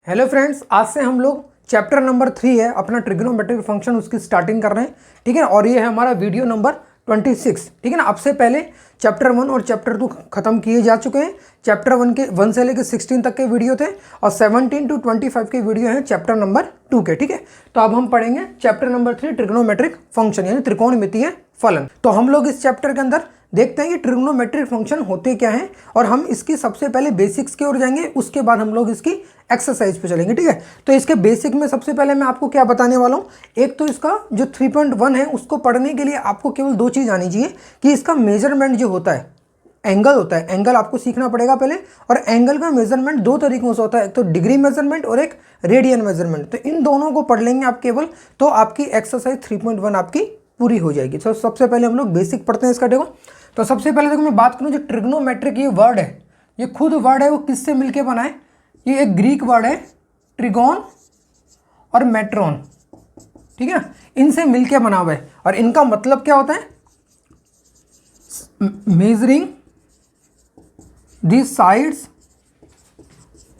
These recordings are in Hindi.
हेलो फ्रेंड्स, आज से हम लोग चैप्टर नंबर 3 है अपना ट्रिग्नोमेट्रिक फंक्शन, उसकी स्टार्टिंग कर रहे हैं। ठीक है, और ये है हमारा वीडियो नंबर 26। ठीक है ना। अब से पहले चैप्टर 1 और चैप्टर 2 खत्म किए जा चुके हैं। चैप्टर 1 से लेकर 16 तक के वीडियो थे और 17 to 25 के वीडियो हैं चैप्टर नंबर 2 के। ठीक है, तो अब हम पढ़ेंगे चैप्टर नंबर 3 ट्रिग्नोमेट्रिक फंक्शन यानी त्रिकोणमितीय फलन। तो हम लोग इस चैप्टर के अंदर देखते हैं कि ट्रिग्नोमेट्रिक फंक्शन होते क्या हैं और हम इसकी सबसे पहले बेसिक्स की ओर जाएंगे, उसके बाद हम लोग इसकी एक्सरसाइज पे चलेंगे। ठीक है, तो इसके बेसिक में सबसे पहले मैं आपको क्या बताने वाला हूँ। एक तो इसका जो 3.1 है उसको पढ़ने के लिए आपको केवल दो चीज़ आनी चाहिए कि इसका मेजरमेंट जो होता है, एंगल होता है, एंगल आपको सीखना पड़ेगा पहले। और एंगल का मेजरमेंट दो तरीकों से होता है, एक तो डिग्री मेजरमेंट और एक रेडियन मेजरमेंट। तो इन दोनों को पढ़ लेंगे आप केवल, तो आपकी एक्सरसाइज 3.1 आपकी पूरी हो जाएगी। तो सबसे पहले हम लोग बेसिक पढ़ते हैं इसका। देखो, तो सबसे पहले देखो मैं बात करूं, जो ट्रिग्नोमेट्रिक ये वर्ड है, ये खुद वर्ड है वो किससे मिलके बना है। ये एक ग्रीक वर्ड है, ट्रिगोन और मेट्रॉन। ठीक है, इनसे मिलके बना हुआ है और इनका मतलब क्या होता है, measuring the sides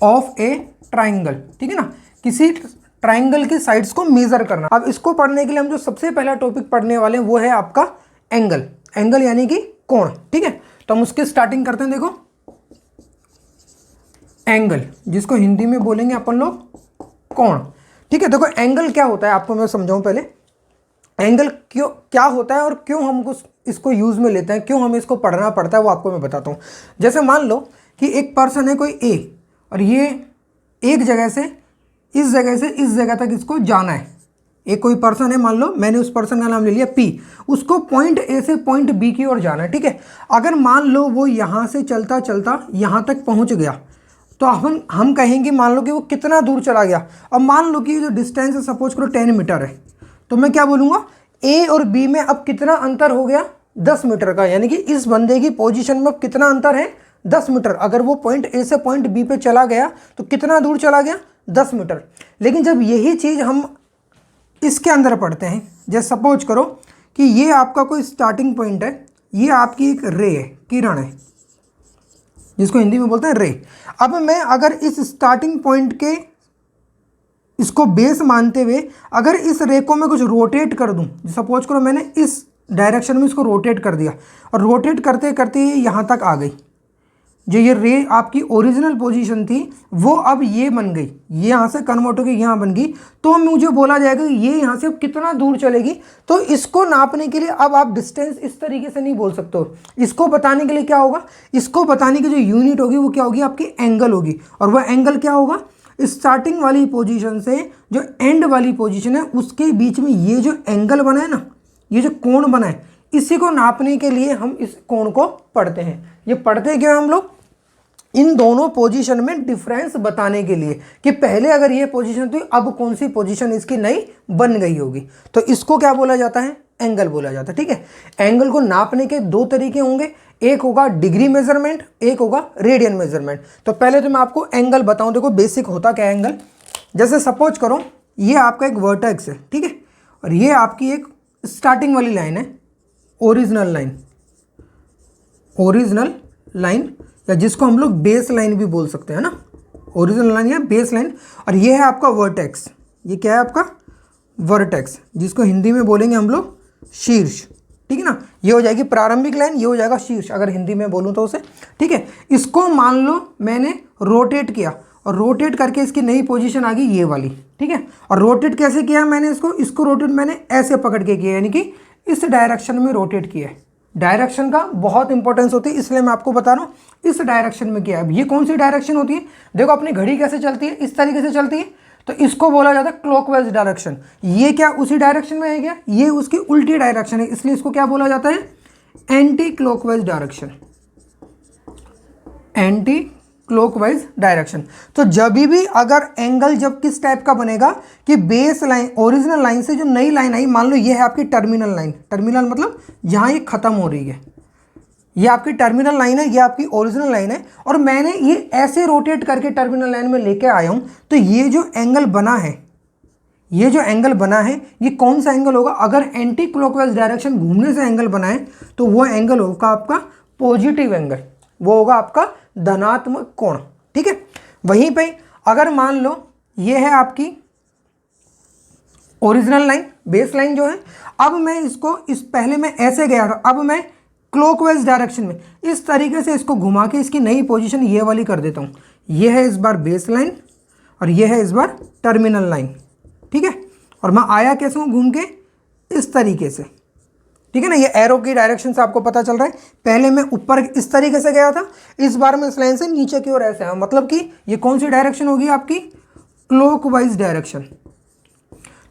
of A triangle. ठीक है ना, किसी ट्राइंगल की साइड्स को मेजर करना। अब इसको पढ़ने के लिए हम जो सबसे पहला टॉपिक पढ़ने वाले हैं वो है आपका एंगल। एंगल यानी कि कोण। ठीक है, तो हम उसकी स्टार्टिंग करते हैं। देखो, एंगल जिसको हिंदी में बोलेंगे अपन लोग कोण। ठीक है, देखो एंगल क्या होता है आपको मैं समझाऊं पहले। एंगल क्यों क्या होता है और क्यों हम इसको यूज में लेते हैं, क्यों हमें इसको पढ़ना पड़ता है, वो आपको मैं बताता हूं। जैसे मान लो कि एक पर्सन है कोई ए, और ये एक जगह से इस जगह तक इसको जाना है। एक कोई पर्सन है, मान लो मैंने उस पर्सन का नाम ले लिया पी, उसको पॉइंट ए से पॉइंट बी की ओर जाना है। ठीक है, अगर मान लो वो यहाँ से चलता चलता यहाँ तक पहुँच गया तो हम कहेंगे मान लो कि वो कितना दूर चला गया। अब मान लो कि जो डिस्टेंस है सपोज करो 10 मीटर है, तो मैं क्या बोलूँगा, ए और बी में अब कितना अंतर हो गया, 10 मीटर का। यानी कि इस बंदे की पोजीशन में अब कितना अंतर है, 10 मीटर। अगर वो पॉइंट ए से पॉइंट बी पे चला गया तो कितना दूर चला गया, 10 मीटर। लेकिन जब यही चीज़ हम इसके अंदर पढ़ते हैं, जैसे सपोज करो कि ये आपका कोई स्टार्टिंग पॉइंट है, ये आपकी एक रे है, किरण है, जिसको हिंदी में बोलते हैं रे। अब मैं अगर इस स्टार्टिंग पॉइंट के इसको बेस मानते हुए अगर इस रे को मैं कुछ रोटेट कर दूं, सपोज करो मैंने इस डायरेक्शन में इसको रोटेट कर दिया और रोटेट करते करते ये यहाँ तक आ गई, जो ये रे आपकी ओरिजिनल पोजीशन थी वो अब ये बन गई, ये यहाँ से कन्वर्ट होकर यहाँ बन गई, तो मुझे बोला जाएगा कि ये यहाँ से अब कितना दूर चलेगी। तो इसको नापने के लिए अब आप डिस्टेंस इस तरीके से नहीं बोल सकते हो। इसको बताने के लिए क्या होगा, इसको बताने की जो यूनिट होगी वो क्या होगी, आपकी एंगल होगी। और वह एंगल क्या होगा, स्टार्टिंग वाली पोजीशन से जो एंड वाली पोजीशन है उसके बीच में ये जो एंगल बना है ना, ये जो कोण बना है, इसी को नापने के लिए हम इस कोण को पढ़ते हैं। ये पढ़ते क्यों हम लोग, इन दोनों पोजीशन में डिफरेंस बताने के लिए कि पहले अगर ये पोजीशन थी अब कौन सी पोजीशन इसकी नई बन गई होगी। तो इसको क्या बोला जाता है, एंगल बोला जाता है। ठीक है, एंगल को नापने के दो तरीके होंगे, एक होगा डिग्री मेजरमेंट, एक होगा रेडियन मेजरमेंट। तो पहले तो मैं आपको एंगल बताऊं। देखो बेसिक होता क्या है एंगल। जैसे सपोज करो ये आपका एक वर्टेक्स है, ठीक है, और ये आपकी एक स्टार्टिंग वाली लाइन है, ओरिजिनल लाइन या जिसको हम लोग बेस लाइन भी बोल सकते हैं ना, ओरिजिनल लाइन या बेस लाइन। और ये है आपका वर्टेक्स, ये क्या है आपका वर्टेक्स, जिसको हिंदी में बोलेंगे हम लोग शीर्ष। ठीक है ना, ये हो जाएगी प्रारंभिक लाइन, ये हो जाएगा शीर्ष अगर हिंदी में बोलूँ तो उसे। ठीक है, इसको मान लो मैंने रोटेट किया और रोटेट करके इसकी नई पोजीशन आ गई ये वाली। ठीक है, और रोटेट कैसे किया मैंने, इसको रोटेट मैंने ऐसे पकड़ के किया, यानी कि इस डायरेक्शन में रोटेट किया है। डायरेक्शन का बहुत इंपॉर्टेंस होती है, इसलिए मैं आपको बता रहा हूँ इस डायरेक्शन में किया है। अब ये कौन सी डायरेक्शन होती है, देखो अपनी घड़ी कैसे चलती है, इस तरीके से चलती है, तो इसको बोला जाता है क्लॉकवाइज डायरेक्शन। ये क्या उसी डायरेक्शन में है क्या, ये उसकी उल्टी डायरेक्शन है, इसलिए इसको क्या बोला जाता है, anti clockwise direction, anti clockwise direction. तो जब भी अगर एंगल जब किस टाइप का बनेगा कि बेस लाइन ओरिजिनल लाइन से जो नई लाइन आई, मान लो ये है आपकी टर्मिनल लाइन, टर्मिनल मतलब जहाँ ये खत्म हो रही है, ये आपकी टर्मिनल लाइन है, ये आपकी ओरिजिनल लाइन है, और मैंने ये ऐसे रोटेट करके टर्मिनल लाइन में लेके आया हूँ, तो ये जो एंगल बना है, ये जो एंगल बना है ये कौन सा एंगल होगा, अगर एंटी क्लॉकवाइज डायरेक्शन घूमने से एंगल बना है तो वो एंगल होगा आपका पॉजिटिव एंगल, वो होगा आपका धनात्मक कोण। ठीक है, वहीं पे अगर मान लो ये है आपकी ओरिजिनल लाइन, बेस लाइन जो है। अब मैं इसको पहले मैं ऐसे गया था, अब मैं क्लॉकवाइज डायरेक्शन में इस तरीके से इसको घुमा के इसकी नई पोजीशन ये वाली कर देता हूँ। ये है इस बार बेस लाइन और ये है इस बार टर्मिनल लाइन, ठीक है। और मैं आया कैसे हूँ, घूम के इस तरीके से, ठीक है ना। ये एरो की डायरेक्शन से आपको पता चल रहा है। पहले मैं ऊपर इस तरीके से गया था, इस बार मैं इस लाइन से नीचे की ओर ऐसे आया, मतलब कि ये कौन सी डायरेक्शन होगी आपकी, क्लॉकवाइज डायरेक्शन।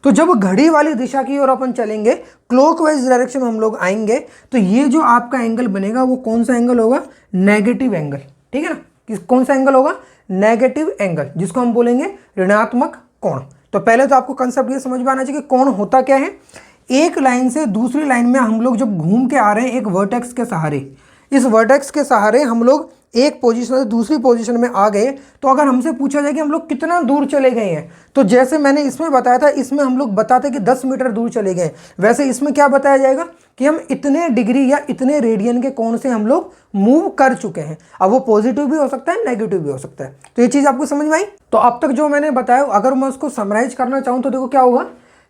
तो जब घड़ी वाली दिशा की ओर अपन चलेंगे, क्लॉकवाइज डायरेक्शन में हम लोग आएंगे, तो ये जो आपका एंगल बनेगा वो कौन सा एंगल होगा, नेगेटिव एंगल, ठीक है ना। कौन सा एंगल होगा, नेगेटिव एंगल, जिसको हम बोलेंगे ऋणात्मक कोण। तो पहले तो आपको कंसेप्ट ये समझ में आना चाहिए कि कोण होता क्या है। एक लाइन से दूसरी लाइन में हम लोग जब घूम के आ रहे हैं एक वर्टेक्स के सहारे, इस वर्टेक्स के सहारे हम लोग एक पोजीशन से दूसरी पोजीशन में आ गए, तो अगर हमसे पूछा जाए कि हम लोग कितना दूर चले गए हैं, तो जैसे मैंने इसमें बताया था, इसमें हम लोग बताते कि 10 मीटर दूर चले गए, वैसे इसमें क्या बताया जाएगा कि हम इतने डिग्री या इतने रेडियन के कोण से हम लोग मूव कर चुके हैं। अब वो पॉजिटिव भी हो सकता है, नेगेटिव भी हो सकता है। तो ये चीज़ आपको समझ में आई। तो अब तक जो मैंने बताया, अगर मैं उसको समराइज करना चाहूँ तो देखो क्या होगा।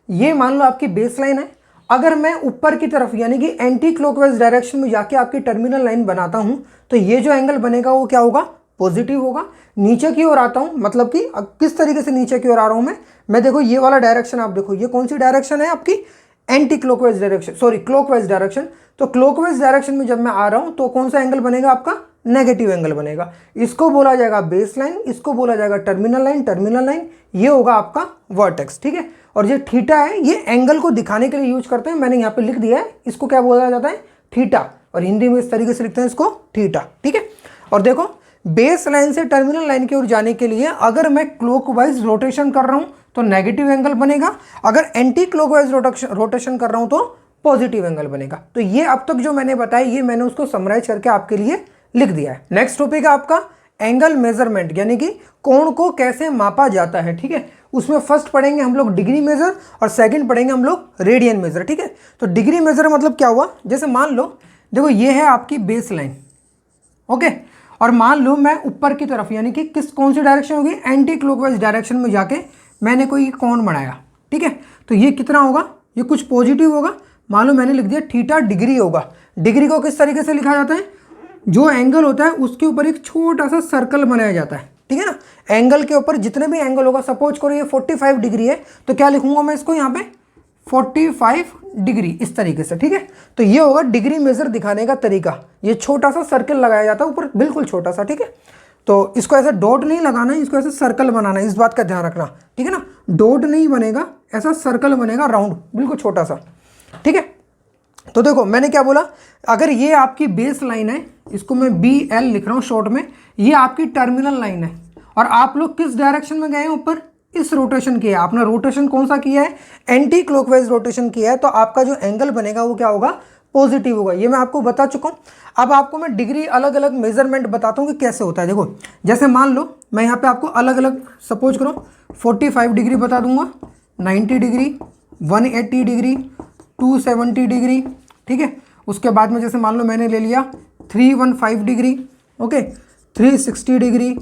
ये मान लो आपकी बेस लाइन है, अगर मैं ऊपर की तरफ यानी कि एंटी क्लॉकवाइज डायरेक्शन में जाके आपकी टर्मिनल लाइन बनाता हूं, तो ये जो एंगल बनेगा वो क्या होगा, पॉजिटिव होगा। नीचे की ओर आता हूं, मतलब कि किस तरीके से नीचे की ओर आ रहा हूं मैं देखो ये वाला डायरेक्शन, आप देखो ये कौन सी डायरेक्शन है आपकी, anti clockwise direction, sorry clockwise direction. तो क्लॉकवाइज डायरेक्शन में जब मैं आ रहा हूं तो कौन सा एंगल बनेगा आपका, नेगेटिव एंगल बनेगा। इसको बोला जाएगा बेस लाइन, इसको बोला जाएगा टर्मिनल लाइन, टर्मिनल लाइन ये होगा आपका वर्टेक्स, ठीक है। और ये थीटा है, ये एंगल को दिखाने के लिए यूज करते हैं, मैंने यहाँ पे लिख दिया है, इसको क्या बोला जाता है, थीटा, और हिंदी में इस तरीके से लिखते हैं इसको थीटा, ठीक है। और देखो बेस लाइन से टर्मिनल लाइन की ओर जाने के लिए अगर मैं क्लॉकवाइज रोटेशन कर रहा हूं तो नेगेटिव एंगल बनेगा, अगर एंटी क्लॉकवाइज रोटेशन कर रहा हूं तो पॉजिटिव एंगल बनेगा। तो ये अब तक जो मैंने बताया ये मैंने उसको समराइज करके आपके लिए लिख दिया है। नेक्स्ट टॉपिक है आपका एंगल मेजरमेंट, यानी कि कोण को कैसे मापा जाता है, ठीक है। उसमें फर्स्ट पढ़ेंगे हम लोग डिग्री मेजर और सेकंड पढ़ेंगे हम लोग रेडियन मेजर, ठीक है। तो डिग्री मेजर मतलब क्या हुआ, जैसे मान लो देखो ये है आपकी बेस लाइन, ओके, और मान लो मैं ऊपर की तरफ यानी कि कौन सी डायरेक्शन होगी, एंटी क्लॉकवाइज डायरेक्शन में जाके मैंने कोई कोण बनाया, ठीक है। तो ये कितना होगा, ये कुछ पॉजिटिव होगा, मान लो मैंने लिख दिया थीटा डिग्री होगा। डिग्री को किस तरीके से लिखा जाता है, जो एंगल होता है उसके ऊपर एक छोटा सा सर्कल बनाया जाता है, ठीक है ना। एंगल के ऊपर जितने भी एंगल होगा, सपोज करो ये 45 डिग्री है, तो क्या लिखूंगा मैं इसको यहाँ पे 45 डिग्री इस तरीके से, ठीक है। तो ये होगा डिग्री मेजर दिखाने का तरीका, ये छोटा सा सर्कल लगाया जाता है ऊपर, बिल्कुल छोटा सा, ठीक है। तो इसको ऐसा डॉट नहीं लगाना है, इसको ऐसा सर्कल बनाना है, इस बात का ध्यान रखना, ठीक है ना। डॉट नहीं बनेगा, ऐसा सर्कल बनेगा राउंड, बिल्कुल छोटा सा, ठीक है। तो देखो मैंने क्या बोला, अगर ये आपकी बेस लाइन है, इसको मैं BL लिख रहा हूँ शॉर्ट में, ये आपकी टर्मिनल लाइन है, और आप लोग किस डायरेक्शन में गए हैं ऊपर, इस रोटेशन किया है आपने। रोटेशन कौन सा किया है, एंटी क्लॉकवाइज रोटेशन किया है, तो आपका जो एंगल बनेगा वो क्या होगा, पॉजिटिव होगा। ये मैं आपको बता चुका हूँ। अब आपको मैं डिग्री अलग अलग मेजरमेंट बताता हूँ कि कैसे होता है। देखो जैसे मान लो मैं यहाँ पे आपको अलग अलग सपोज करो 45 डिग्री बता दूंगा, 90 डिग्री, 180 डिग्री, 270 डिग्री, ठीक है। उसके बाद में जैसे मान लो मैंने ले लिया 315 degree, okay, 360 degree,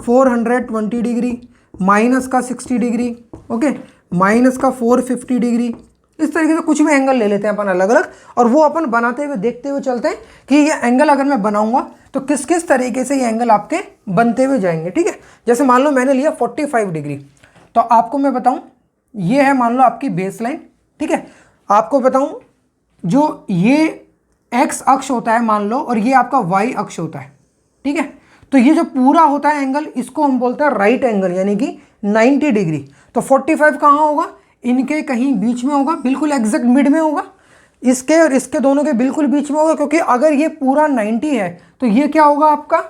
420 degree, minus का 60 डिग्री, ओके, माइनस का 450 डिग्री। इस तरीके से कुछ भी एंगल ले लेते हैं अपन अलग अलग, और वो अपन बनाते हुए देखते हुए चलते हैं कि ये एंगल अगर मैं बनाऊंगा तो किस किस तरीके से ये एंगल आपके बनते हुए जाएंगे, ठीक है। जैसे मान लो मैंने लिया 45 डिग्री, तो आपको मैं बताऊं ये है मान लो आपकी बेस लाइन, ठीक है। आपको बताऊं जो ये एक्स अक्ष होता है मान लो, और ये आपका वाई अक्ष होता है, ठीक है। तो ये जो पूरा होता है एंगल, इसको हम बोलते हैं राइट एंगल, यानी कि 90 डिग्री। तो 45 कहाँ होगा, इनके कहीं बीच में होगा, बिल्कुल एग्जैक्ट मिड में होगा, इसके और इसके दोनों के बिल्कुल बीच में होगा, क्योंकि अगर ये पूरा 90 है तो ये क्या होगा आपका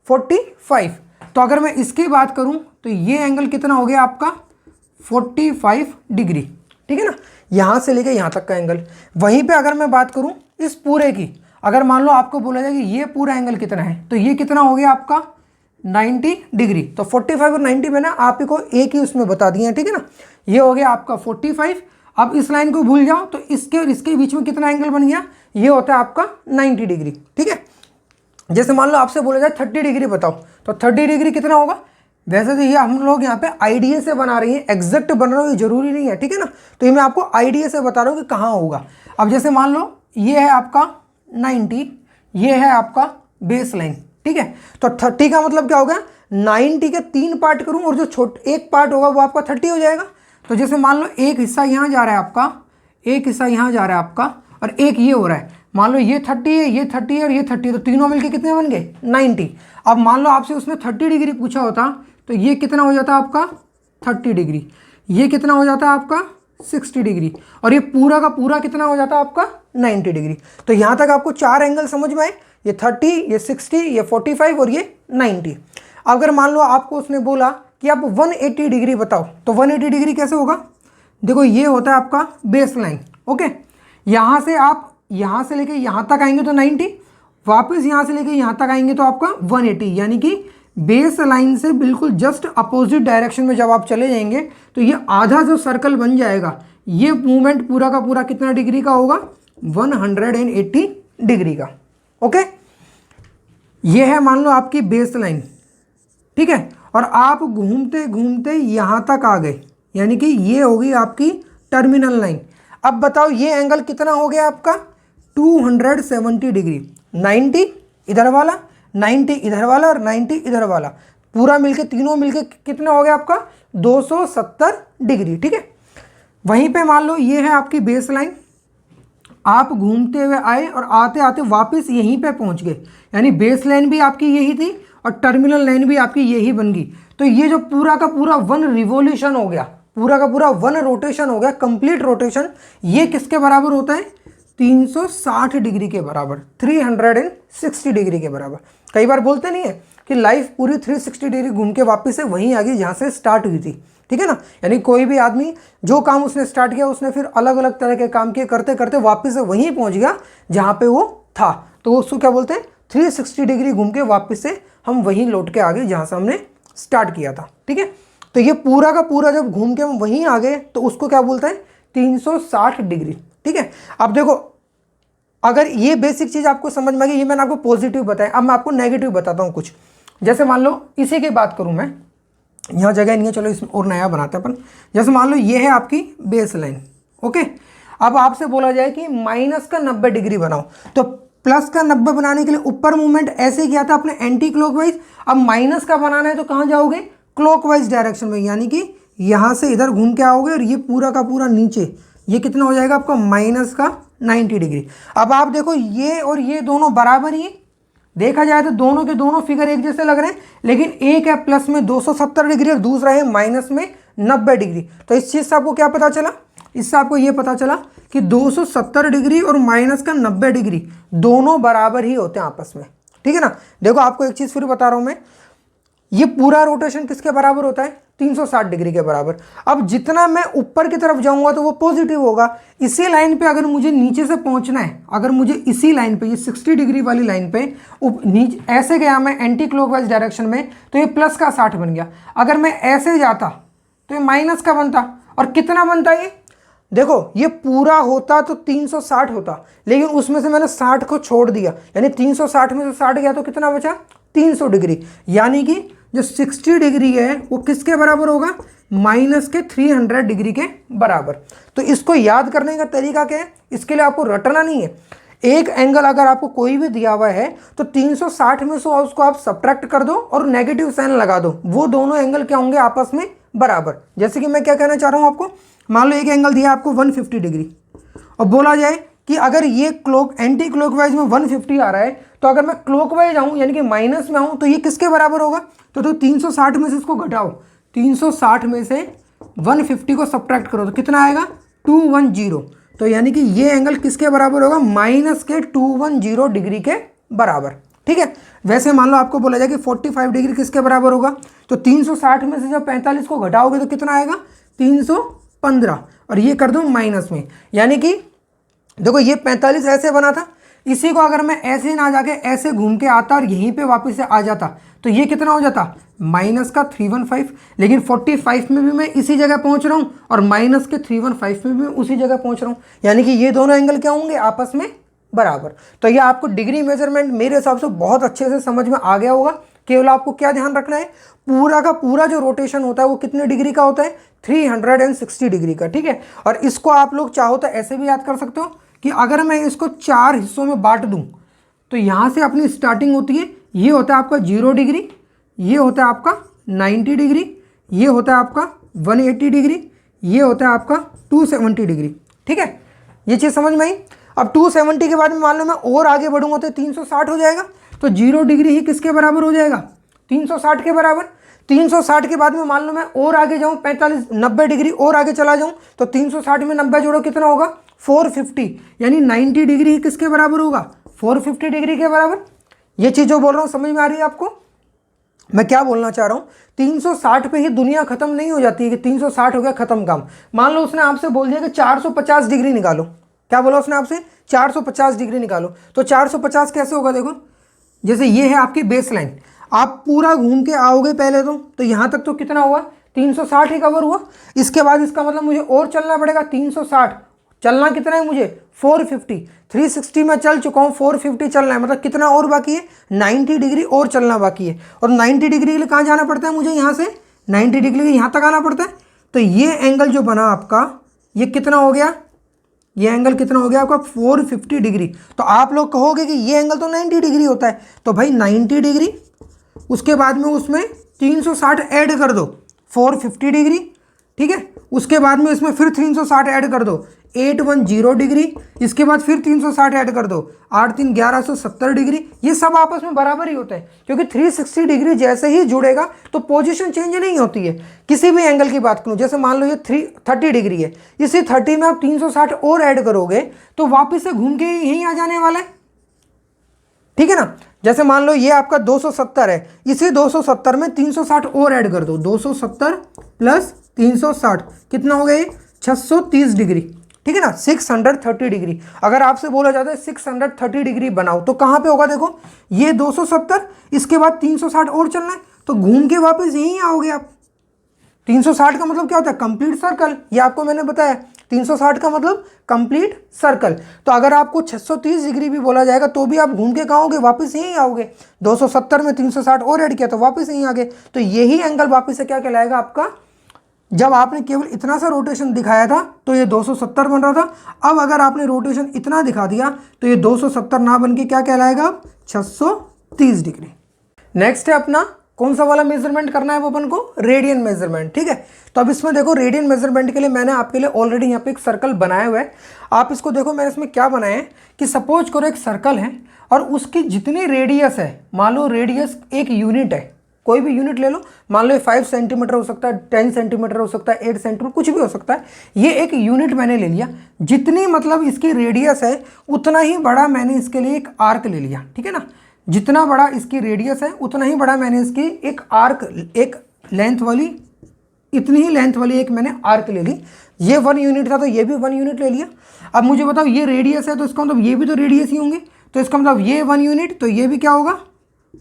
45। तो अगर मैं इसकी बात करूं तो ये एंगल कितना हो गया आपका 45 डिग्री, ठीक है ना, यहाँ से लेके यहाँ तक का एंगल। वहीं पे अगर मैं बात करूं इस पूरे की, अगर मान लो आपको बोला जाए कि ये पूरा एंगल कितना है, तो ये कितना हो गया आपका 90 डिग्री। तो 45 और 90 मैंने आप ही को एक ही उसमें बता दिए हैं, ठीक है ना। ये हो गया आपका 45। अब इस लाइन को भूल जाओ तो इसके और इसके बीच में कितना एंगल बन गया, ये होता है आपका 90 डिग्री, ठीक है। जैसे मान लो आपसे बोला जाए 30 डिग्री बताओ, तो 30 डिग्री कितना होगा, वैसे तो ये हम लोग यहाँ पे आइडिया से बना रही हैं, एग्जैक्ट बन रहा हो ये जरूरी नहीं है, ठीक है ना। तो ये मैं आपको आइडिया से बता रहा हूँ कि कहाँ होगा। अब जैसे मान लो ये है आपका 90, ये है आपका बेस लाइन, ठीक है। तो 30 का मतलब क्या हो गया, 90 के 3 पार्ट करूँ और जो एक पार्ट होगा वो आपका 30 हो जाएगा। तो जैसे मान लो एक हिस्सा यहाँ जा रहा है आपका, एक हिस्सा यहाँ जा रहा है आपका, और एक ये हो रहा है। मान लो ये 30 है, ये 30 है और ये 30, तो तीनों मिलके कितने बन गए 90। अब मान लो आपसे उसने 30 डिग्री पूछा होता तो ये कितना हो जाता आपका 30 डिग्री, ये कितना हो जाता आपका 60 डिग्री, और ये पूरा का पूरा कितना हो जाता आपका 90 डिग्री। तो यहाँ तक आपको 4 एंगल समझ में आए, ये 30, ये 60, ये 45 और ये 90। अगर मान लो आपको उसने बोला कि आप 180 डिग्री बताओ, तो 180 डिग्री कैसे होगा, देखो ये होता है आपका बेस लाइन, ओके। यहाँ से आप यहाँ से लेके यहाँ तक आएंगे तो 90, वापस यहाँ से लेके यहाँ तक आएंगे तो आपका 180, यानी कि बेस लाइन से बिल्कुल जस्ट अपोजिट डायरेक्शन में जब आप चले जाएंगे तो ये आधा जो सर्कल बन जाएगा, ये मूवमेंट पूरा का पूरा कितना डिग्री का होगा 180 डिग्री का, ओके। ये है मान लो आपकी बेस लाइन, ठीक है, और आप घूमते घूमते यहाँ तक आ गए, यानी कि ये होगी आपकी टर्मिनल लाइन। अब बताओ ये एंगल कितना हो गया आपका 270 डिग्री, 90 इधर वाला, 90 इधर वाला और 90 इधर वाला, पूरा मिलके तीनों मिलके कितना हो गया आपका 270 डिग्री, ठीक है। वहीं पे मान लो ये है आपकी बेस लाइन, आप घूमते हुए आए और आते आते वापस यहीं पे पहुंच गए, यानी बेस लाइन भी आपकी यही थी और टर्मिनल लाइन भी आपकी यही बन गई। तो ये जो पूरा का पूरा 1 रिवोल्यूशन हो गया, पूरा का पूरा 1 रोटेशन हो गया, कंप्लीट रोटेशन, ये किसके बराबर होता है 360 डिग्री के बराबर, 360 डिग्री के बराबर। कई बार बोलते नहीं है कि लाइफ पूरी 360 डिग्री घूम के वापस से वहीं आ गई जहाँ से स्टार्ट हुई थी, ठीक है ना। यानी कोई भी आदमी जो काम उसने स्टार्ट किया उसने फिर अलग अलग तरह के काम किए, करते करते वापस से वहीं पहुँच गया जहाँ पे वो था, तो उसको क्या बोलते हैं 360 डिग्री घूम के वापस से हम वहीं लौट के आ गए जहाँ से हमने स्टार्ट किया था, ठीक है। तो ये पूरा का पूरा जब घूम के हम वहीं आ गए तो उसको क्या बोलते हैं 360 डिग्री, ठीक है। अब देखो अगर ये बेसिक चीज़ आपको समझ में आ गई, ये मैंने आपको पॉजिटिव बताया, अब मैं आपको नेगेटिव बताता हूँ कुछ। जैसे मान लो इसी की बात करूँ मैं, यहाँ जगह नहीं है, चलो इसमें और नया बनाते हैं अपन। जैसे मान लो ये है आपकी बेस लाइन, ओके। अब आपसे बोला जाए कि माइनस का 90 डिग्री बनाओ, तो प्लस का 90 बनाने के लिए ऊपर मूवमेंट ऐसे किया था अपने एंटी क्लॉकवाइज, अब माइनस का बनाना है तो कहाँ जाओगे क्लॉकवाइज डायरेक्शन में, यानी कि यहाँ से इधर घूम के आओगे और ये पूरा का पूरा नीचे, ये कितना हो जाएगा आपका माइनस का 90 डिग्री। अब आप देखो ये और ये दोनों बराबर ही, देखा जाए तो दोनों के दोनों फिगर एक जैसे लग रहे हैं, लेकिन एक है प्लस में 270 डिग्री और दूसरा है माइनस में 90 डिग्री। तो इस चीज़ से आपको क्या पता चला, इससे आपको ये पता चला कि 270 डिग्री और माइनस का 90 डिग्री दोनों बराबर ही होते हैं आपस में, ठीक है ना। देखो आपको एक चीज़ फिर बता रहा हूँ मैं, ये पूरा रोटेशन किसके बराबर होता है 360 डिग्री के बराबर। अब जितना मैं ऊपर की तरफ जाऊंगा तो वो पॉजिटिव होगा, इसी लाइन पे अगर मुझे नीचे से पहुंचना है, अगर मुझे इसी लाइन पे ये 60 डिग्री वाली लाइन पे नीचे ऐसे गया मैं एंटी क्लॉकवाइज डायरेक्शन में, तो ये प्लस का 60 बन गया। अगर मैं ऐसे जाता तो ये माइनस का बनता, और कितना बनता ये देखो, ये पूरा होता तो 360 होता, लेकिन उसमें से मैंने 60 को छोड़ दिया, यानी 360 में से 60 गया तो कितना बचा 300 डिग्री, यानी कि जो 60 डिग्री है वो किसके बराबर होगा माइनस के 300 डिग्री के बराबर। तो इसको याद करने का तरीका क्या है, इसके लिए आपको रटना नहीं है। एक एंगल अगर आपको कोई भी दिया हुआ है तो 360 में से उसको आप सब्ट्रैक्ट कर दो और नेगेटिव साइन लगा दो, वो दोनों एंगल क्या होंगे आपस में बराबर। जैसे कि मैं क्या कहना चाह रहा हूँ आपको, मान लो एक एंगल दिया आपको 150 डिग्री और बोला जाए कि अगर ये एंटी क्लॉकवाइज में 150 आ रहा है, तो अगर मैं क्लॉकवाइज आऊँ यानी कि माइनस में आऊँ तो ये किसके बराबर होगा, तो 360 में से इसको घटाओ, 360 में से 150 को सब्ट्रैक्ट करो तो कितना आएगा 210, तो यानी कि ये एंगल किसके बराबर होगा माइनस के 210 डिग्री के बराबर, ठीक है। वैसे मान लो आपको बोला जाए कि 45 डिग्री किसके बराबर होगा, तो 360 में से जब 45 को घटाओगे तो कितना आएगा 315, और ये कर दो माइनस में, यानी कि देखो ये 45 ऐसे बना था, इसी को अगर मैं ऐसे ना जाके ऐसे घूम के आता और यहीं पे वापस से आ जाता तो ये कितना हो जाता माइनस का 315, लेकिन 45 में भी मैं इसी जगह पहुंच रहा हूं और माइनस के 315 में भी उसी जगह पहुंच रहा हूं, यानी कि ये दोनों एंगल क्या होंगे आपस में बराबर। तो ये आपको डिग्री मेजरमेंट मेरे हिसाब से बहुत अच्छे से समझ में आ गया होगा। केवल आपको क्या ध्यान रखना है, पूरा का पूरा जो रोटेशन होता है वो कितने डिग्री का होता है, 360 डिग्री का, ठीक है। और इसको आप लोग चाहो तो ऐसे भी याद कर सकते हो कि अगर मैं इसको 4 हिस्सों में बांट दूं तो यहाँ से अपनी स्टार्टिंग होती है, ये होता है आपका 0 डिग्री, ये होता है आपका 90 डिग्री, ये होता है आपका 180 डिग्री, ये होता है आपका 270 डिग्री, ठीक है। ये चीज़ समझ में आई। अब 270 के बाद में मान लो मैं और आगे बढ़ूंगा तो 360 हो जाएगा, तो 0 डिग्री ही किसके बराबर हो जाएगा, 360 के बराबर। 360 के बाद में मान लो मैं और आगे जाऊं 90 डिग्री और आगे चला जाऊं तो 360 में 90 जोड़ो कितना होगा, 450, यानी 90 डिग्री ही किसके बराबर होगा, 450 डिग्री के बराबर। ये चीज़ जो बोल रहा हूँ समझ में आ रही है आपको, मैं क्या बोलना चाह रहा हूँ। 360 पे ही दुनिया खत्म नहीं हो जाती है कि 360 हो गया खत्म काम। मान लो उसने आपसे बोल दिया कि 450 डिग्री निकालो, क्या बोला उसने आपसे, 450 डिग्री निकालो, तो 450 कैसे होगा, देखो जैसे ये है आपकी बेस लाइन, आप पूरा घूम के आओगे पहले तो यहाँ तक तो कितना हुआ, 360 ही कवर हुआ। इसके बाद इसका मतलब मुझे और चलना पड़ेगा, 360 चलना कितना है मुझे, 450, 360 में चल चुका हूँ, 450 चलना है, मतलब कितना और बाकी है, 90 डिग्री और चलना बाकी है। और 90 डिग्री के लिए कहाँ जाना पड़ता है मुझे, यहाँ से 90 डिग्री के यहाँ तक आना पड़ता है। तो ये एंगल जो बना आपका, ये कितना हो गया, ये एंगल कितना हो गया आपका, 450 डिग्री। तो आप लोग कहोगे कि ये एंगल तो 90 डिग्री होता है, तो भाई 90 डिग्री, उसके बाद में उसमें 360 ऐड कर दो, 450 डिग्री, ठीक है। उसके बाद में इसमें फिर 360 ऐड कर दो, 810 डिग्री, इसके बाद फिर 360 ऐड कर दो, 8 3 1170 डिग्री। ये सब आपस में बराबर ही होता है, क्योंकि 360 डिग्री जैसे ही जुड़ेगा तो पोजीशन चेंज नहीं होती है। किसी भी एंगल की बात करूं, जैसे मान लो ये 30 डिग्री है, इसी 30 में आप 360 और ऐड करोगे तो वापस से घूम के यहीं आ जाने वाला है, ठीक है ना। जैसे मान लो ये आपका 270 है, इसी 270 में 360 और ऐड कर दो, 270 प्लस 360 कितना हो गया ये, 630 डिग्री, ठीक है ना, 630 डिग्री। अगर आपसे बोला जाता है 630 डिग्री बनाओ तो कहाँ पे होगा, देखो ये 270, इसके बाद 360 और चलना है, तो घूम के वापस यहीं आओगे आप। 360 का मतलब क्या होता है, कंप्लीट सर्कल, ये आपको मैंने बताया, 360 का मतलब कंप्लीट सर्कल। तो अगर आपको 630 डिग्री भी बोला जाएगा तो भी आप घूम के कहाँ आओगे, वापस यहीं आओगे। 270 में 360 और ऐड किया तो वापस यहीं आ गए। तो यही एंगल वापस से क्या कहलाएगा आपका, जब आपने केवल इतना सा रोटेशन दिखाया था तो ये 270 बन रहा था, अब अगर आपने रोटेशन इतना दिखा दिया तो ये 270 ना बन के क्या कहलाएगा, 630 डिग्री। नेक्स्ट है अपना कौन सा वाला मेजरमेंट करना है वो अपन को, रेडियन मेजरमेंट, ठीक है। तो अब इसमें देखो रेडियन मेजरमेंट के लिए मैंने आपके लिए ऑलरेडी यहाँ पे एक सर्कल बनाया हुआ है। आप इसको देखो, मैंने इसमें क्या बनाया है कि सपोज करो एक सर्कल है और उसकी जितनी रेडियस है, मान लो रेडियस एक यूनिट है, कोई भी यूनिट ले लो, मान लो 5 सेंटीमीटर हो सकता है, 10 सेंटीमीटर हो सकता है, 8 सेंटीमीटर कुछ भी हो सकता है। ये एक यूनिट मैंने ले लिया, जितनी मतलब इसकी रेडियस है उतना ही बड़ा मैंने इसके लिए एक आर्क ले लिया, ठीक है ना। जितना बड़ा इसकी रेडियस है उतना ही बड़ा मैंने इसकी एक आर्क, एक लेंथ वाली, इतनी ही लेंथ वाली एक मैंने आर्क ले ली। ये 1 यूनिट था तो ये भी 1 यूनिट ले लिया। अब मुझे बताओ ये रेडियस है तो इसका मतलब ये भी तो रेडियस ही होंगे, तो इसका मतलब ये 1 यूनिट तो ये भी क्या होगा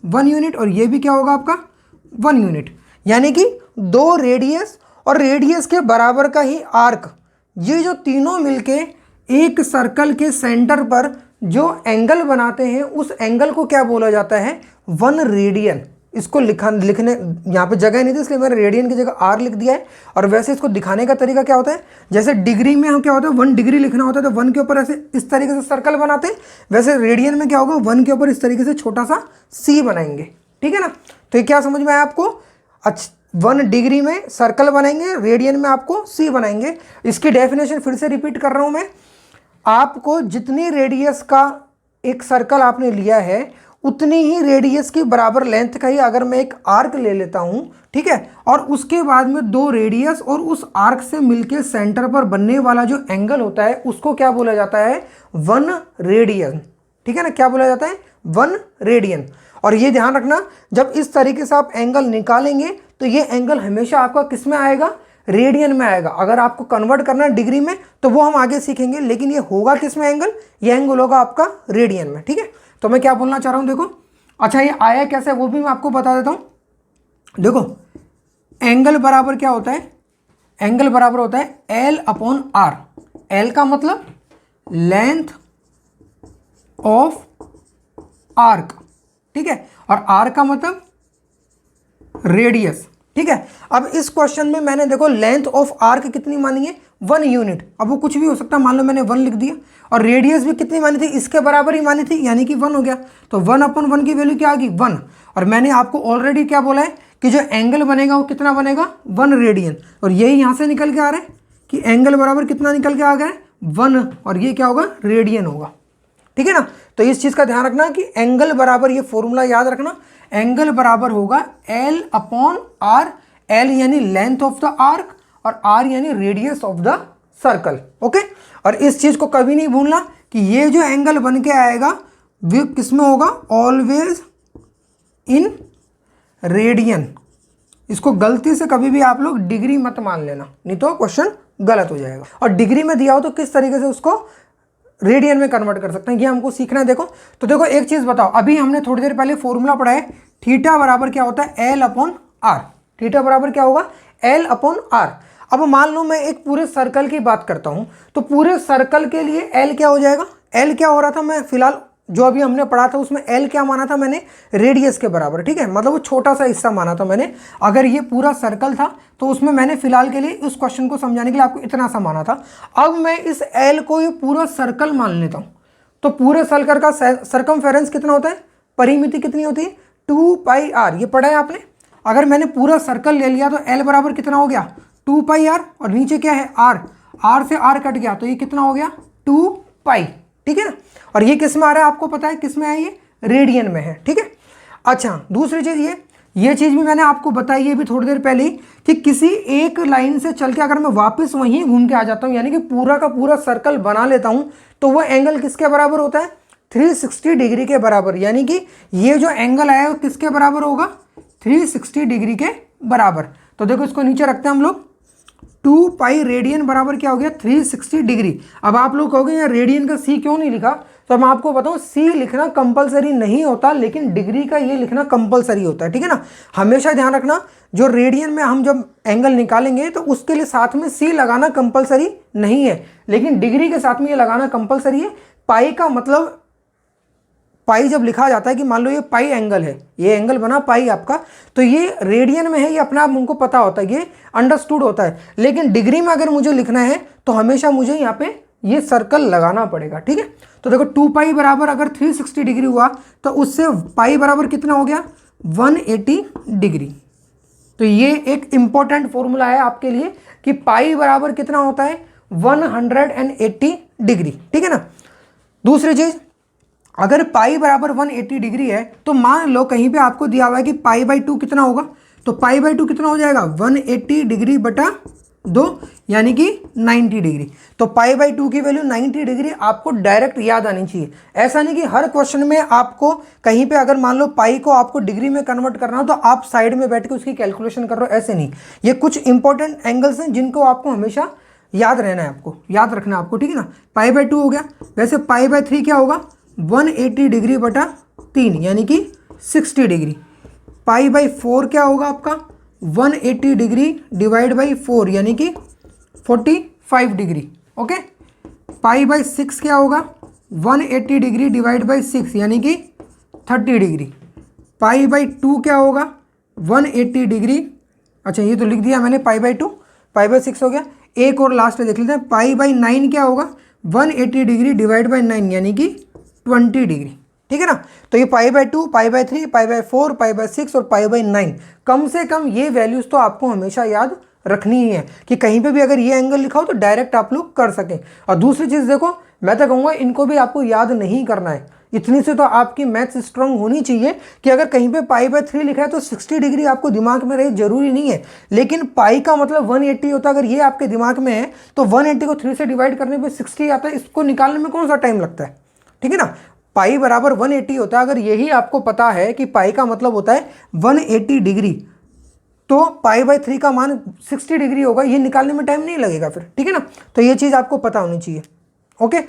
1 यूनिट, और ये भी क्या होगा आपका 1 यूनिट। यानी कि 2 रेडियस और रेडियस के बराबर का ही आर्क, ये जो तीनों मिलके एक सर्कल के सेंटर पर जो एंगल बनाते हैं उस एंगल को क्या बोला जाता है, 1 रेडियन। इसको लिखने यहाँ पे जगह नहीं थी इसलिए मैंने रेडियन की जगह आर लिख दिया है। और वैसे इसको दिखाने का तरीका क्या होता है, जैसे डिग्री में हम क्या होता है 1 डिग्री लिखना होता है तो 1 के ऊपर ऐसे इस तरीके से सर्कल बनाते हैं, वैसे रेडियन में क्या होगा 1 के ऊपर इस तरीके से छोटा सा सी बनाएंगे, ठीक है ना। तो ये क्या समझ में आया आपको, अच्छा 1 डिग्री में सर्कल बनाएंगे, रेडियन में आपको सी बनाएंगे। इसकी डेफिनेशन फिर से रिपीट कर रहा हूँ मैं, आपको जितनी रेडियस का एक सर्कल आपने लिया है उतनी ही रेडियस की बराबर लेंथ का ही अगर मैं एक आर्क ले लेता हूं, ठीक है, और उसके बाद में 2 रेडियस और उस आर्क से मिलके सेंटर पर बनने वाला जो एंगल होता है उसको क्या बोला जाता है 1 रेडियन, ठीक है ना। क्या बोला जाता है 1 रेडियन। और ये ध्यान रखना जब इस तरीके से आप एंगल निकालेंगे तो ये एंगल हमेशा आपका किस में आएगा, रेडियन में आएगा। अगर आपको कन्वर्ट करना है डिग्री में तो वो हम आगे सीखेंगे, लेकिन ये होगा किस में एंगल, ये एंगल होगा आपका रेडियन में, ठीक है। तो मैं क्या बोलना चाह रहा हूं देखो, अच्छा ये आया कैसे वो भी मैं आपको बता देता हूं। देखो एंगल बराबर क्या होता है, एंगल बराबर होता है L/R। L का मतलब लेंथ ऑफ आर्क, ठीक है, और R का मतलब रेडियस। ठीक है, अब इस क्वेश्चन में मैंने देखो लेंथ ऑफ आर्क कितनी मानी है 1 यूनिट। अब वो कुछ भी हो सकता है, मान लो मैंने 1 लिख दिया, और रेडियस भी कितनी मानी थी, इसके बराबर ही मानी थी, यानी कि 1 हो गया। तो 1/1 की वैल्यू क्या आ गई 1। और मैंने आपको ऑलरेडी क्या बोला है कि जो एंगल बनेगा वो कितना बनेगा 1 रेडियन, और यही यहाँ से निकल के आ रहा है कि एंगल बराबर कितना निकल के आ गया है 1, और ये क्या होगा रेडियन होगा। ठीक है ना, तो इस चीज़ का ध्यान रखना कि एंगल बराबर, ये फॉर्मूला याद रखना, एंगल बराबर होगा L/R। L यानी लेंथ ऑफ द आर्क और R यानी radius of the circle. Okay, और इस चीज़ को कभी नहीं भूलना कि ये जो एंगल बन के आएगा वो किस में होगा, ऑलवेज इन रेडियन। इसको गलती से कभी भी आप लोग डिग्री मत मान लेना, नहीं तो क्वेश्चन गलत हो जाएगा। और डिग्री में दिया हो तो किस तरीके से उसको रेडियन में कन्वर्ट कर सकते हैं, ये हमको सीखना है। देखो तो देखो एक चीज़ बताओ, अभी हमने थोड़ी देर पहले फॉर्मूला पढ़ा है, थीटा बराबर क्या होता है L/R। थीटा बराबर क्या होगा L/R। अब मान लो मैं एक पूरे सर्कल की बात करता हूं, तो पूरे सर्कल के लिए L क्या हो जाएगा, L क्या हो रहा था, मैं फिलहाल जो अभी हमने पढ़ा था उसमें L क्या माना था मैंने, रेडियस के बराबर। ठीक है, मतलब वो छोटा सा हिस्सा माना था मैंने। अगर ये पूरा सर्कल था तो उसमें मैंने फिलहाल के लिए उस क्वेश्चन को समझाने के लिए आपको इतना सा माना था। अब मैं इस L को ये पूरा सर्कल मान लेता हूँ, तो पूरे सर्कल का सर्कमफेरेंस कितना होता है, परिमिति कितनी होती है 2πr, ये पढ़ा है आपने। अगर मैंने पूरा सर्कल ले लिया तो L बराबर कितना हो गया 2πr, और नीचे क्या है R, R से R कट गया तो ये कितना हो गया 2π। ठीक है ना, और ये किस में आ रहा है आपको पता है, किस में है, ये रेडियन में है। ठीक है, अच्छा दूसरी चीज़ ये चीज़ भी मैंने आपको बताई है भी थोड़ी देर पहले ही, कि किसी एक लाइन से चल के अगर मैं वापस वहीं घूम के आ जाता हूँ, यानी कि पूरा का पूरा सर्कल बना लेता हूँ, तो वो एंगल किसके बराबर होता है 360 डिग्री के बराबर। यानी कि ये जो एंगल आया वो किसके बराबर होगा 360 डिग्री के बराबर। तो देखो इसको नीचे रखते हैं हम लोग, 2π रेडियन बराबर क्या हो गया 360 डिग्री। अब आप लोग कहोगे यार रेडियन का C क्यों नहीं लिखा, तो मैं आपको बताऊं C लिखना कंपलसरी नहीं होता, लेकिन डिग्री का ये लिखना कंपलसरी होता है। ठीक है ना, हमेशा ध्यान रखना जो रेडियन में हम जब एंगल निकालेंगे तो उसके लिए साथ में C लगाना कंपलसरी नहीं है, लेकिन डिग्री के साथ में ये लगाना कंपलसरी है। पाई का मतलब, पाई जब लिखा जाता है कि मान लो ये पाई एंगल है, ये एंगल बना पाई आपका, तो ये रेडियन में है, ये अपने आप उनको पता होता है, ये अंडरस्टूड होता है। लेकिन डिग्री में अगर मुझे लिखना है तो हमेशा मुझे यहाँ पे ये सर्कल लगाना पड़ेगा। ठीक है, तो देखो 2π बराबर अगर 360 डिग्री हुआ तो उससे पाई बराबर कितना हो गया 180 डिग्री। तो ये एक इंपॉर्टेंट फॉर्मूला है आपके लिए कि पाई बराबर कितना होता है 180 डिग्री। ठीक है ना, दूसरी चीज, अगर पाई बराबर 180 डिग्री है तो मान लो कहीं पे आपको दिया हुआ है कि π/2 कितना होगा, तो π/2 कितना हो जाएगा 180 डिग्री बटा 2, यानी कि 90 डिग्री। तो π/2 की वैल्यू 90 डिग्री आपको डायरेक्ट याद आनी चाहिए। ऐसा नहीं कि हर क्वेश्चन में आपको कहीं पे अगर मान लो पाई को आपको डिग्री में कन्वर्ट करना हो तो आप साइड में बैठ के उसकी कैलकुलेशन कर रहे हो, ऐसे नहीं। ये कुछ इंपॉर्टेंट एंगल्स हैं जिनको आपको हमेशा याद रहना है, आपको याद रखना है आपको। ठीक है ना, π/2 हो गया। वैसे π/3 क्या होगा 180 डिग्री बटा 3, यानी कि 60 डिग्री। π/4 क्या होगा आपका 180 डिग्री डिवाइड बाई 4, यानी कि 45 डिग्री। ओके, π/6 क्या होगा 180 डिग्री डिवाइड बाई 6, यानी कि 30 डिग्री। π/2 क्या होगा 180 डिग्री, अच्छा ये तो लिख दिया मैंने π/2, π/6 हो गया। एक और लास्ट देख लेते हैं, π/9 क्या होगा 180 डिग्री डिवाइड बाई 9, यानी कि 20 डिग्री। ठीक है ना, तो ये π/2, π/3, π/4, π/6 और π/9, कम से कम ये वैल्यूज तो आपको हमेशा याद रखनी ही है कि कहीं पे भी अगर ये एंगल लिखा हो तो डायरेक्ट आप लोग कर सकें। और दूसरी चीज़ देखो, मैं तो कहूँगा इनको भी आपको याद नहीं करना है, इतनी से तो आपकी मैथ्स स्ट्रांग होनी चाहिए कि अगर कहीं पे π/3 लिखा है तो 60 डिग्री आपको दिमाग में रहे, जरूरी नहीं है। लेकिन पाई का मतलब 180 होता है, अगर ये आपके दिमाग में है तो 180 को 3 से डिवाइड करने पे 60 आता है, इसको निकालने में कौन सा टाइम लगता है। ठीक है ना, पाई बराबर 180 होता है। अगर यही आपको पता है कि पाई का मतलब होता है 180 डिग्री, तो π/3 का मान 60 डिग्री होगा, ये निकालने में टाइम नहीं लगेगा फिर। ठीक है ना, तो ये चीज़ आपको पता होनी चाहिए। ओके,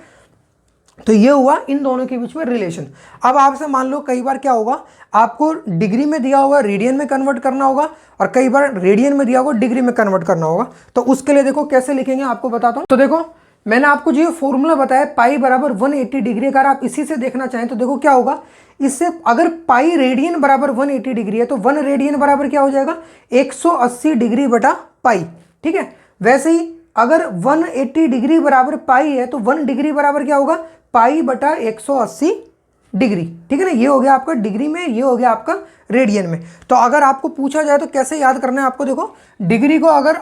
तो ये हुआ इन दोनों के बीच में रिलेशन। अब आपसे मान लो कई बार क्या होगा, आपको डिग्री में दिया होगा रेडियन में कन्वर्ट करना होगा, और कई बार रेडियन में दिया होगा डिग्री में कन्वर्ट करना होगा। तो उसके लिए देखो कैसे लिखेंगे आपको बताता हूँ। तो देखो मैंने आपको जो फॉर्मूला बताया पाई बराबर 180 डिग्री, अगर आप इसी से देखना चाहें तो देखो क्या होगा, इससे अगर पाई रेडियन बराबर 180 डिग्री है तो 1 रेडियन बराबर क्या हो जाएगा, 180 डिग्री बटा पाई। ठीक है, वैसे ही अगर 180 डिग्री बराबर पाई है तो 1 डिग्री बराबर क्या होगा, पाई बटा 180 डिग्री। ठीक है ना, ये हो गया आपका डिग्री में, ये हो गया आपका रेडियन में। तो अगर आपको पूछा जाए तो कैसे याद करना है आपको, देखो डिग्री को अगर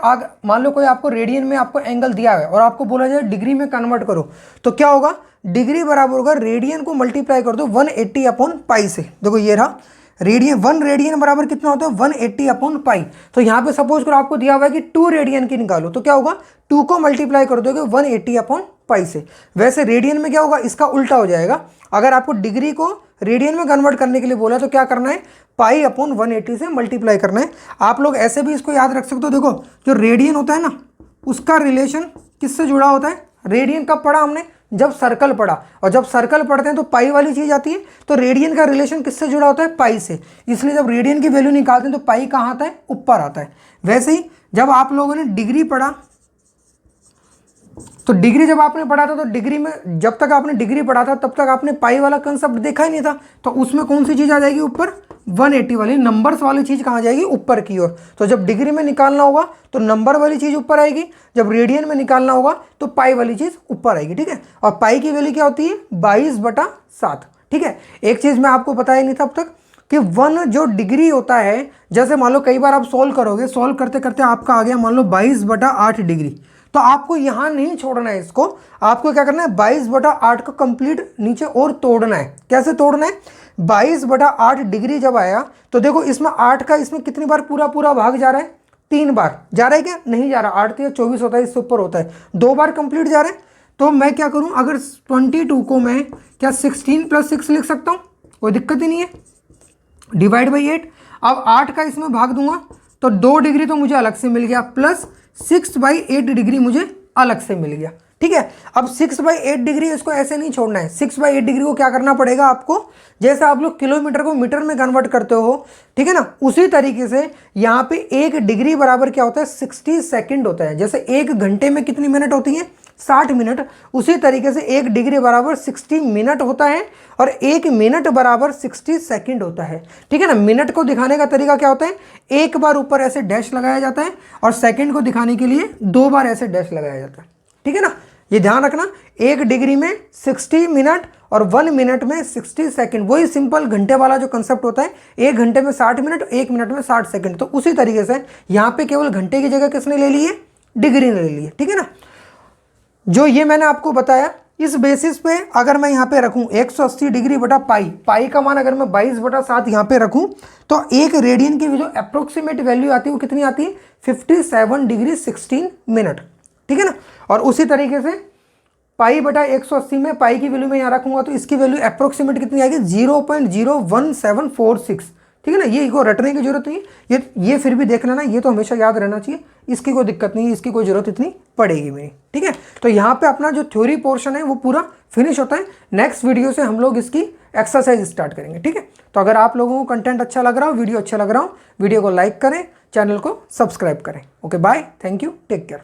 मान लो कोई आपको रेडियन में आपको एंगल दिया है और आपको बोला जाए डिग्री में कन्वर्ट करो, तो क्या होगा, डिग्री बराबर होगा रेडियन को मल्टीप्लाई कर दो 180 अपॉन पाई से। देखो ये रहा रेडियन, 1 रेडियन बराबर कितना होता है, 180 अपॉन पाई। तो यहाँ पे सपोज करो आपको दिया हुआ है कि 2 रेडियन की निकालो, तो क्या होगा, 2 को मल्टीप्लाई कर दोगे 180 अपॉन पाई से। वैसे रेडियन में क्या होगा, इसका उल्टा हो जाएगा। अगर आपको डिग्री को रेडियन में कन्वर्ट करने के लिए बोला तो क्या करना है, पाई अपॉन 180 से मल्टीप्लाई करना है। आप लोग ऐसे भी इसको याद रख सकते हो, देखो जो रेडियन होता है ना, उसका रिलेशन किससे जुड़ा होता है, रेडियन कब पढ़ा हमने, जब सर्कल पढ़ा, और जब सर्कल पढ़ते हैं तो पाई वाली चीज आती है, तो रेडियन का रिलेशन किससे जुड़ा होता है, पाई से। इसलिए जब रेडियन की वैल्यू निकालते हैं तो पाई कहाँ आता है, ऊपर आता है। वैसे ही जब आप लोगों ने डिग्री पढ़ा, तो डिग्री जब आपने पढ़ा था तो डिग्री में जब तक आपने डिग्री पढ़ा था तब तक आपने पाई वाला कंसेप्ट देखा ही नहीं था। तो उसमें कौन सी चीज आ जाएगी ऊपर, 180 वाली नंबर्स वाली चीज कहाँ जाएगी, ऊपर की ओर। तो जब डिग्री में निकालना होगा तो नंबर वाली चीज ऊपर आएगी, जब रेडियन में निकालना होगा तो पाई वाली चीज ऊपर आएगी। ठीक है, और पाई की वैल्यू क्या होती है, 22/7। ठीक है, एक चीज मैं आपको बताया नहीं था अब तक कि 1 जो डिग्री होता है, जैसे मान लो कई बार आप सोल्व करोगे, सोल्व करते करते आपका आ गया मान लो 22/8 डिग्री, तो आपको यहां नहीं छोड़ना है इसको, आपको क्या करना है, 22/8 को कंप्लीट नीचे और तोड़ना है। कैसे तोड़ना है, 22/8 डिग्री जब आया तो देखो इसमें 8 का इसमें कितनी बार पूरा पूरा भाग जा रहा है, 3 बार जा रहा है क्या, नहीं जा रहा, 8 या 24 होता है, इससे ऊपर होता है, 2 बार कंप्लीट जा रहा है। तो मैं क्या करूं, अगर 22 को मैं क्या 16 + 6 लिख सकता हूं, कोई दिक्कत ही नहीं है, डिवाइड बाई 8। अब 8 का इसमें भाग दूंगा तो 2 डिग्री तो मुझे अलग से मिल गया, प्लस 6/8 डिग्री मुझे अलग से मिल गया। ठीक है, अब 6/8 डिग्री इसको ऐसे नहीं छोड़ना है, 6/8 डिग्री को क्या करना पड़ेगा आपको, जैसे आप लोग किलोमीटर को मीटर में कन्वर्ट करते हो, ठीक है ना, उसी तरीके से यहाँ पे 1 डिग्री बराबर क्या होता है, 60 सेकंड होता है। जैसे 1 घंटे में कितनी मिनट होती है, 60 मिनट, उसी तरीके से 1 डिग्री बराबर 60 मिनट होता है और 1 मिनट बराबर 60 सेकंड होता है। ठीक है ना, मिनट को दिखाने का तरीका क्या होता है, एक बार ऊपर ऐसे डैश लगाया जाता है और सेकंड को दिखाने के लिए 2 बार ऐसे डैश लगाया जाता है। ठीक है ना, ये ध्यान रखना, 1 डिग्री में 60 मिनट और 1 मिनट में 60 सेकंड, वही सिंपल घंटे वाला जो कंसेप्ट होता है, 1 घंटे में 60 मिनट, 1 मिनट में 60 सेकंड। तो उसी तरीके से यहाँ पे केवल घंटे की जगह किसने ले ली है, डिग्री ने ले ली है। ठीक है ना, जो ये मैंने आपको बताया इस बेसिस पे अगर मैं यहाँ पे रखूँ 180 डिग्री बटा पाई, पाई का मान अगर मैं 22/7 यहाँ पे रखूँ तो 1 रेडियन की जो अप्रोक्सीमेट वैल्यू आती है वो कितनी आती है, 57 डिग्री 16 मिनट। ठीक है ना, और उसी तरीके से पाई बटा 180 में पाई की वैल्यू मैं यहाँ रखूँगा तो इसकी वैल्यू अप्रोक्सीमेट कितनी आएगी, 0.01746। ठीक है ना, ये को रटने की जरूरत नहीं है, ये फिर भी देख लेना, ये तो हमेशा याद रहना चाहिए, इसकी कोई दिक्कत नहीं है, इसकी कोई जरूरत इतनी पड़ेगी नहीं। ठीक है, तो यहाँ पे अपना जो थ्योरी पोर्शन है वो पूरा फिनिश होता है। नेक्स्ट वीडियो से हम लोग इसकी एक्सरसाइज स्टार्ट करेंगे। ठीक है, तो अगर आप लोगों को कंटेंट अच्छा लग रहा हो, वीडियो अच्छा लग रहा हो, वीडियो को लाइक करें, चैनल को सब्सक्राइब करें। Okay bye, thank you, take care.